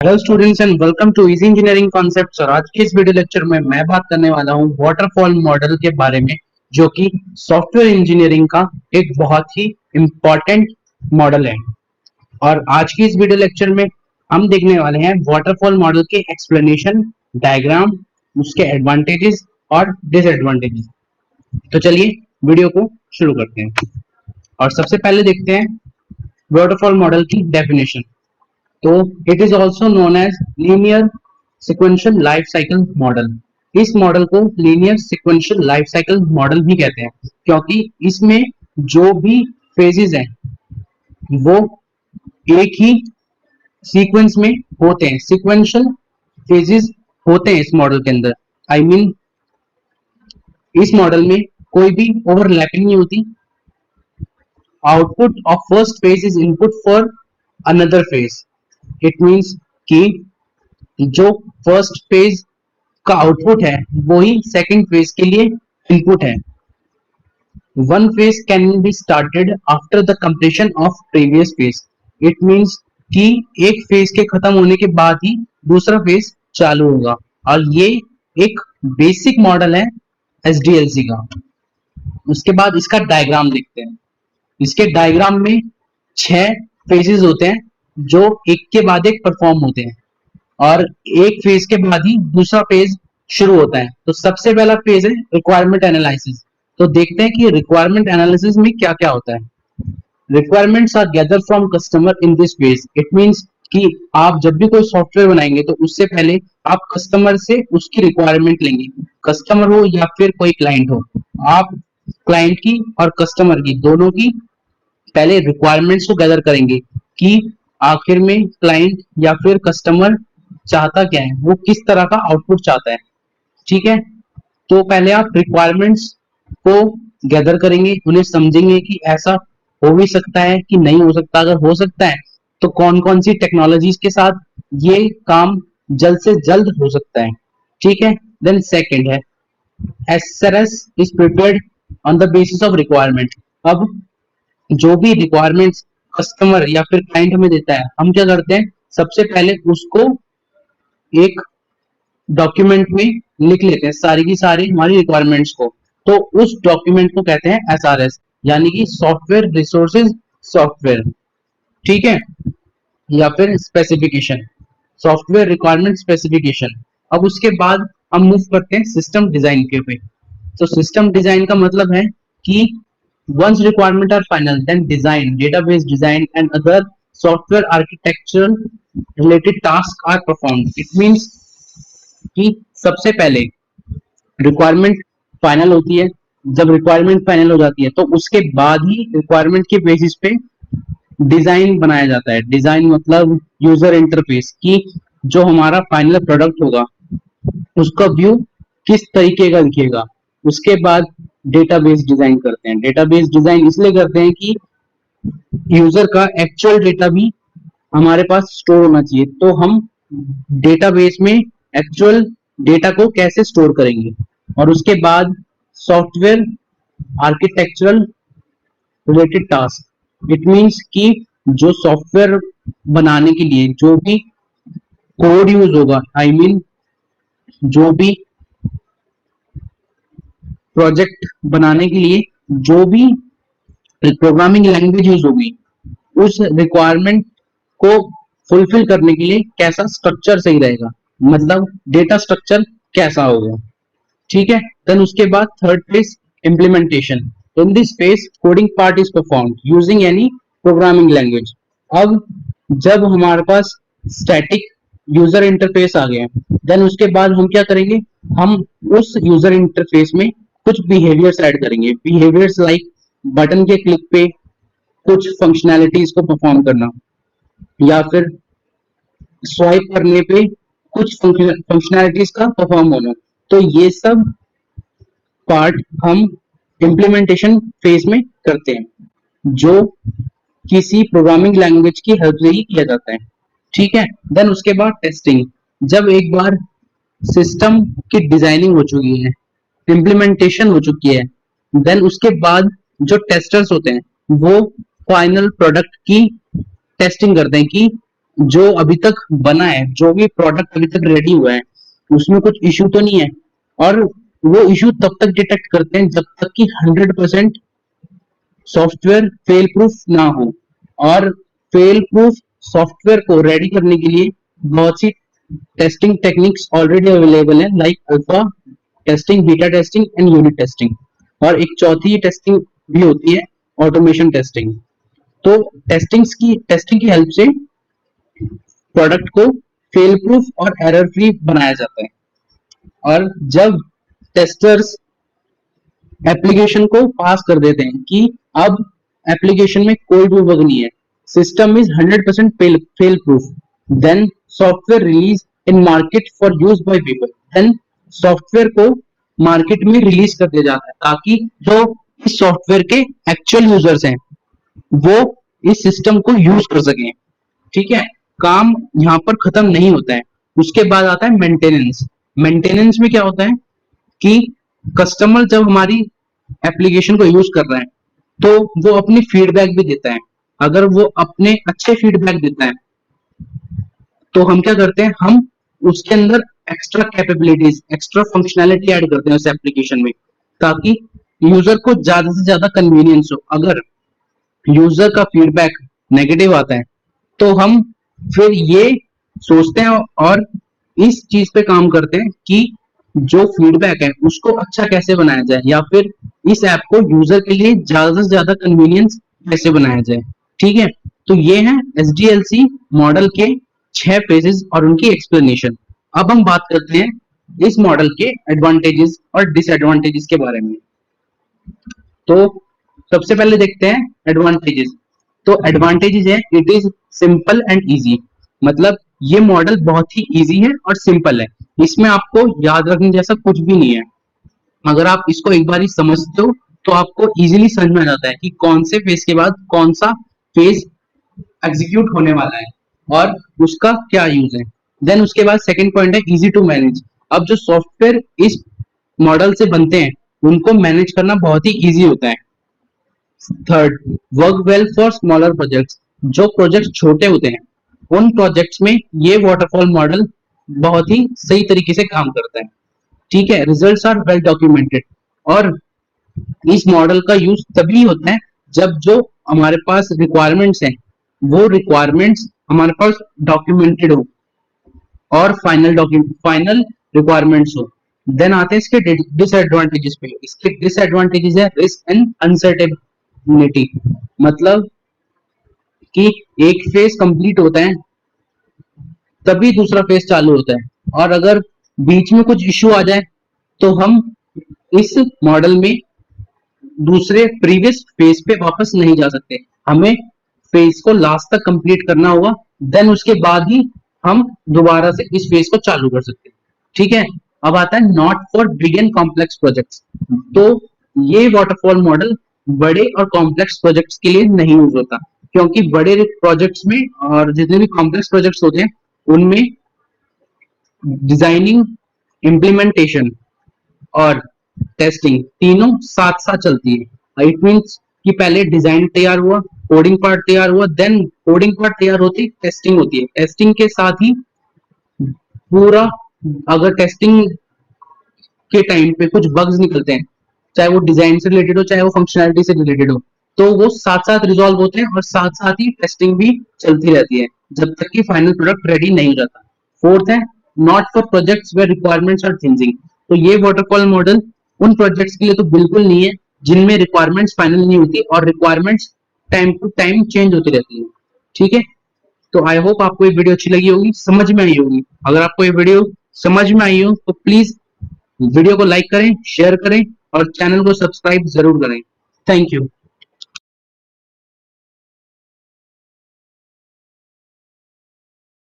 Hello students and welcome to easy engineering concepts. और आज के इस वीडियो लेक्चर में मैं बात करने वाला हूं वाटरफॉल मॉडल के बारे में, जो कि सॉफ्टवेयर इंजीनियरिंग का एक बहुत ही इंपॉर्टेंट मॉडल है। और आज की इस वीडियो लेक्चर में हम देखने वाले हैं वाटरफॉल मॉडल के एक्सप्लेनेशन, डायग्राम, उसके एडवांटेजेस और डिसएडवांटेजेस। तो चलिए वीडियो को शुरू करते हैं और सबसे पहले देखते हैं वाटरफॉल मॉडल की डेफिनेशन। तो it is also known as linear sequential life cycle model. इस मॉडल को linear sequential life cycle model भी कहते हैं, क्योंकि इसमें जो भी फेजेस हैं वो एक ही सीक्वेंस में होते हैं। सिक्वेंशियल फेजेस होते हैं इस मॉडल के अंदर। आई मीन इस मॉडल में कोई भी ओवरलैपिंग नहीं होती। Output of first phase is input for another phase. It means कि जो फर्स्ट फेज का आउटपुट है वही सेकंड फेज के लिए इनपुट है। One phase can be started after the completion of previous phase. It means कि एक फेज के खत्म होने के बाद ही दूसरा फेज चालू होगा। और ये एक बेसिक मॉडल है एसडीएलसी का। उसके बाद इसका डायग्राम देखते हैं। इसके डायग्राम में 6 फेजेस होते हैं जो एक के बाद एक परफॉर्म होते हैं, और एक फेज के बाद ही दूसरा फेज शुरू होता है। तो सबसे पहला फेज है रिक्वायरमेंट एनालिसिस। तो देखते हैं कि रिक्वायरमेंट एनालिसिस में क्या क्या होता है। Requirements are gather from customer in this phase. It means कि आप जब भी कोई सॉफ्टवेयर बनाएंगे तो उससे पहले आप कस्टमर से उसकी रिक्वायरमेंट लेंगे। कस्टमर हो या फिर कोई क्लाइंट हो, आप क्लाइंट की और कस्टमर की दोनों की पहले रिक्वायरमेंट्स को गैदर करेंगे कि आखिर में क्लाइंट या फिर कस्टमर चाहता क्या है, वो किस तरह का आउटपुट चाहता है। ठीक है, तो पहले आप रिक्वायरमेंट्स को गैदर करेंगे, उन्हें समझेंगे कि ऐसा हो भी सकता है कि नहीं हो सकता। अगर हो सकता है तो कौन कौन सी टेक्नोलॉजीज के साथ ये काम जल्द से जल्द हो सकता है। ठीक है, देन सेकंड है SRS is prepared on the basis of requirement. अब जो भी रिक्वायरमेंट्स कस्टमर या फिर क्लाइंट हमें देता है, हम क्या करते हैं, सबसे पहले उसको एक डॉक्यूमेंट में लिख लेते हैं, सारी की सारी हमारी रिक्वायरमेंट्स को। तो उस डॉक्यूमेंट को कहते हैं एसआरएस, यानी कि सॉफ्टवेयर रिसोर्सेज सॉफ्टवेयर। ठीक है, या फिर स्पेसिफिकेशन, सॉफ्टवेयर रिक्वायरमेंट स्पेसिफिकेशन। अब उसके बाद हम मूव करते हैं सिस्टम डिजाइन के पे। तो सिस्टम डिजाइन का मतलब है कि once requirement are final, then design, database design and other software architectural related tasks are performed. It means कि सबसे पहले रिक्वायरमेंट फाइनल होती है। जब रिक्वायरमेंट फाइनल हो जाती है तो उसके बाद ही रिक्वायरमेंट के बेसिस पे डिजाइन बनाया जाता है। डिजाइन मतलब यूजर इंटरफेस, की जो हमारा फाइनल प्रोडक्ट होगा उसका व्यू किस तरीके का दिखेगा। उसके बाद डेटाबेस डिजाइन करते हैं। डेटाबेस डिजाइन इसलिए करते हैं कि यूजर का एक्चुअल डेटा भी हमारे पास स्टोर होना चाहिए। तो हम डेटाबेस में एक्चुअल डेटा को कैसे स्टोर करेंगे। और उसके बाद software architectural related task. It means कि जो सॉफ्टवेयर बनाने के लिए जो भी कोड यूज होगा, आई मीन जो भी प्रोजेक्ट बनाने के लिए जो भी प्रोग्रामिंग लैंग्वेज यूज होगी, उस रिक्वायरमेंट को फुलफिल करने के लिए कैसा स्ट्रक्चर सही रहेगा, मतलब डेटा स्ट्रक्चर कैसा होगा। ठीक है, देन उसके बाद third phase implementation. In this phase coding part is performed using any programming language. अब जब हमारे पास स्टैटिक यूजर इंटरफेस आ गया, देन उसके बाद हम क्या करेंगे, हम उस यूजर इंटरफेस में कुछ बिहेवियर्स ऐड करेंगे। बिहेवियर्स लाइक बटन के क्लिक पे कुछ फंक्शनैलिटीज को परफॉर्म करना, या फिर स्वाइप करने पे कुछ फंक्शनैलिटीज का परफॉर्म होना। तो ये सब पार्ट हम इम्प्लीमेंटेशन फेज में करते हैं, जो किसी प्रोग्रामिंग लैंग्वेज की हेल्प से ही किया जाता है। ठीक है, देन उसके बाद टेस्टिंग। जब एक बार सिस्टम की डिजाइनिंग हो चुकी है, इम्प्लीमेंटेशन हो चुकी है, देन उसके बाद जो टेस्टर्स होते हैं वो फाइनल प्रोडक्ट की टेस्टिंग करते हैं कि जो अभी तक बना है, जो भी प्रोडक्ट अभी तक रेडी हुआ है, उसमें कुछ इश्यू तो नहीं है। और वो इश्यू तब तक डिटेक्ट करते हैं जब तक कि 100% सॉफ्टवेयर फेल प्रूफ ना हो। और फेल प्रूफ सॉफ्टवेयर को रेडी करने के लिए बहुत सी टेस्टिंग टेक्निक्स ऑलरेडी अवेलेबल है, like alpha testing, beta testing and unit testing. और एक चौथी टेस्टिंग भी होती है, ऑटोमेशन टेस्टिंग। तो टेस्टिंग की हेल्प से प्रोडक्ट को फेल प्रूफ और एरर फ्री बनाया जाता है। और जब टेस्टर्स एप्लीकेशन को पास कर देते हैं कि अब एप्लीकेशन में कोई भी बग नहीं है, system is 100% fail proof, then software release in market for use by people. Then software को मार्केट में रिलीज कर दिया जाता है ताकि जो इस सॉफ्टवेयर के एक्चुअल यूजर्स हैं वो इस सिस्टम को यूज कर सकें। ठीक है, काम यहाँ पर खत्म नहीं होता है। उसके बाद आता है मेंटेनेंस। मेंटेनेंस में क्या होता है कि कस्टमर जब हमारी एप्लीकेशन को यूज कर रहा है तो वो अपनी फीडबैक भी देता है। अगर वो अपने अच्छे फीडबैक देता है तो हम क्या करते हैं, हम उसके अंदर extra capabilities, extra functionality add करते हैं उस एप्लीकेशन में, ताकि यूजर को ज्यादा से ज्यादा कन्वीनियंस हो। अगर यूजर का फीडबैक नेगेटिव आता है तो हम फिर ये सोचते हैं और इस चीज पे काम करते हैं कि जो फीडबैक है उसको अच्छा कैसे बनाया जाए, या फिर इस ऐप को यूजर के लिए ज्यादा से ज्यादा कन्वीनियंस कैसे बनाया जाए। ठीक है, तो ये है एसडीएलसी मॉडल के 6 फेजेस और उनकी एक्सप्लेनेशन। अब हम बात करते हैं इस मॉडल के एडवांटेजेस और डिसएडवांटेजेस के बारे में। तो सबसे पहले देखते हैं एडवांटेजेस। तो एडवांटेजेस है, it is simple and easy. मतलब ये मॉडल बहुत ही इजी है और सिंपल है, इसमें आपको याद रखने जैसा कुछ भी नहीं है। अगर आप इसको एक बार ही समझते हो तो आपको इजीली समझ में आ जाता है कि कौन से फेज के बाद कौन सा फेज एग्जीक्यूट होने वाला है और उसका क्या यूज है। देन उसके बाद सेकंड पॉइंट है इजी टू मैनेज। अब जो सॉफ्टवेयर इस मॉडल से बनते हैं उनको मैनेज करना बहुत ही इजी होता है। Third, work well for smaller projects. जो प्रोजेक्ट छोटे होते हैं उन प्रोजेक्ट्स में ये वाटरफॉल मॉडल बहुत ही सही तरीके से काम करता है। ठीक है, रिजल्ट्स आर वेल डॉक्यूमेंटेड। और इस मॉडल का यूज तभी होता है जब जो हमारे पास रिक्वायरमेंट्स हैं वो रिक्वायरमेंट्स हमारे पास डॉक्यूमेंटेड हो और फाइनल रिक्वायरमेंट्स हो। देन आते हैं इसके डिसएडवांटेजेस पे। इसके डिसएडवांटेजेस है रिस्क एंड अनसर्टेनिटी। मतलब कि एक फेज कंप्लीट होता है तभी दूसरा फेज चालू होता है, और अगर बीच में कुछ इश्यू आ जाए तो हम इस मॉडल में दूसरे प्रीवियस फेज पे वापस नहीं जा सकते। हमें फेज को लास्ट तक कंप्लीट करना होगा, देन उसके बाद ही हम दोबारा से इस फेज को चालू कर सकते हैं। ठीक है, अब आता है not for big and complex projects. तो ये वाटरफॉल मॉडल बड़े और कॉम्प्लेक्स प्रोजेक्ट्स के लिए नहीं यूज होता, क्योंकि बड़े प्रोजेक्ट्स में और जितने भी कॉम्प्लेक्स प्रोजेक्ट्स होते हैं उनमें डिजाइनिंग, इम्प्लीमेंटेशन और टेस्टिंग तीनों साथ साथ चलती है। इट मीन्स कि पहले डिजाइन तैयार हुआ, कोडिंग पार्ट तैयार हुआ, देन कोडिंग पार्ट तैयार होती टेस्टिंग होती है। टेस्टिंग के साथ ही पूरा, अगर टेस्टिंग के टाइम पे कुछ बग्स निकलते हैं, चाहे वो डिजाइन से रिलेटेड हो चाहे वो फंक्शनैलिटी से रिलेटेड हो, तो वो साथ साथ रिजॉल्व होते हैं और साथ साथ ही टेस्टिंग भी चलती रहती है जब तक कि फाइनल प्रोडक्ट रेडी नहीं हो जाता। फोर्थ है not for projects where requirements are changing. तो ये वाटरफॉल मॉडल उन प्रोजेक्ट्स के लिए तो बिल्कुल नहीं है जिनमें रिक्वायरमेंट्स फाइनल नहीं होती और requirements time to time change होती रहती है। ठीक है, तो आई होप आपको ये वीडियो अच्छी लगी होगी, समझ में आई होगी। अगर आपको ये वीडियो समझ में आई हो तो प्लीज वीडियो को लाइक करें, शेयर करें और चैनल को सब्सक्राइब जरूर करें। Thank you.